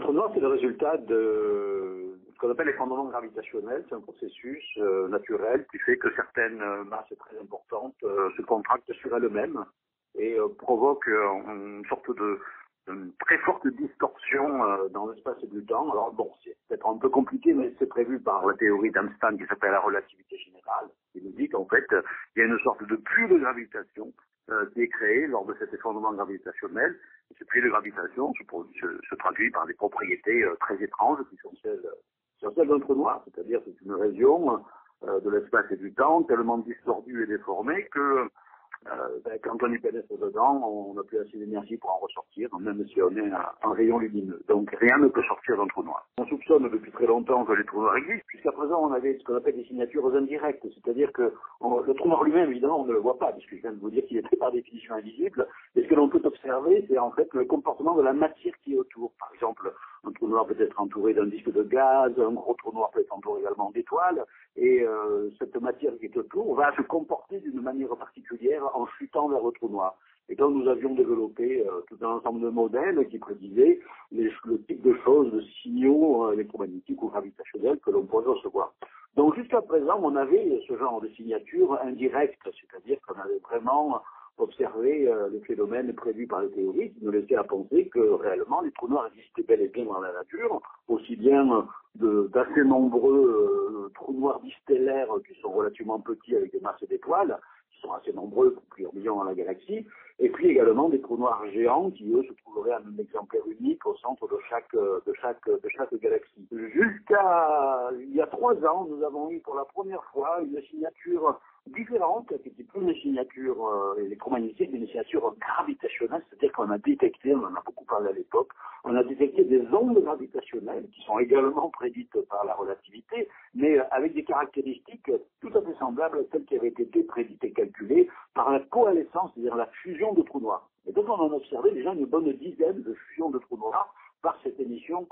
trou noir, c'est le résultat de ce qu'on appelle l'effondrement gravitationnel. C'est un processus naturel qui fait que certaines masses très importantes se contractent sur elles-mêmes et provoquent une sorte de très forte distorsion dans l'espace et du temps. Alors bon, c'est peut-être un peu compliqué, mais c'est prévu par la théorie d'Einstein qui s'appelle la relativité générale, qui nous dit qu'en fait, il y a une sorte de puits de gravitation qui est créé lors de cet effondrement gravitationnel. Et ce puits de gravitation se traduit par des propriétés très étranges qui sont celles d'un trou noir, c'est-à-dire c'est une région de l'espace et du temps tellement distordue et déformée que quand on y pénètre dedans, on n'a plus assez d'énergie pour en ressortir, même si on est un rayon lumineux. Donc rien ne peut sortir d'un trou noir. On soupçonne depuis très longtemps que les trous noirs existent, puisqu'à présent on avait ce qu'on appelle des signatures indirectes, c'est-à-dire que le trou noir lui-même, évidemment, on ne le voit pas, puisque je viens de vous dire qu'il était par définition invisible, et ce que l'on peut observer, c'est en fait le comportement de la matière qui est autour. Par exemple, un trou noir peut être entouré d'un disque de gaz, un gros trou noir peut être entouré également d'étoiles, et cette matière qui est autour va se comporter d'une manière particulière en chutant vers le trou noir. Et donc nous avions développé tout un ensemble de modèles qui prédisaient le type de choses, de signaux électromagnétiques ou gravitationnels que l'on pourrait recevoir. Donc jusqu'à présent, on avait ce genre de signature indirecte, c'est-à-dire qu'on avait vraiment observé les phénomènes prévus par les théories qui nous laissaient à penser que réellement les trous noirs existaient bel et bien dans la nature, aussi bien d'assez nombreux trous noirs distellaires qui sont relativement petits avec des masses d'étoiles, qui sont assez nombreux, plusieurs millions dans la galaxie, et puis également des trous noirs géants qui, eux, se trouveraient à un exemplaire unique au centre de chaque galaxie. Jusqu'à il y a 3 ans, nous avons eu pour la première fois une signature différente, qui n'était plus une signature électromagnétique, mais une signature gravitationnelle, c'est-à-dire qu'on a détecté, on en a beaucoup parlé à l'époque, on a détecté des ondes gravitationnelles qui sont également prédites par la relativité, mais avec des caractéristiques tout à fait semblables à celles qui avaient été prédites et calculées par la coalescence, c'est-à-dire la fusion de trous noirs. Et donc on en a observé déjà une bonne dizaine de fusions de trous noirs par cette émission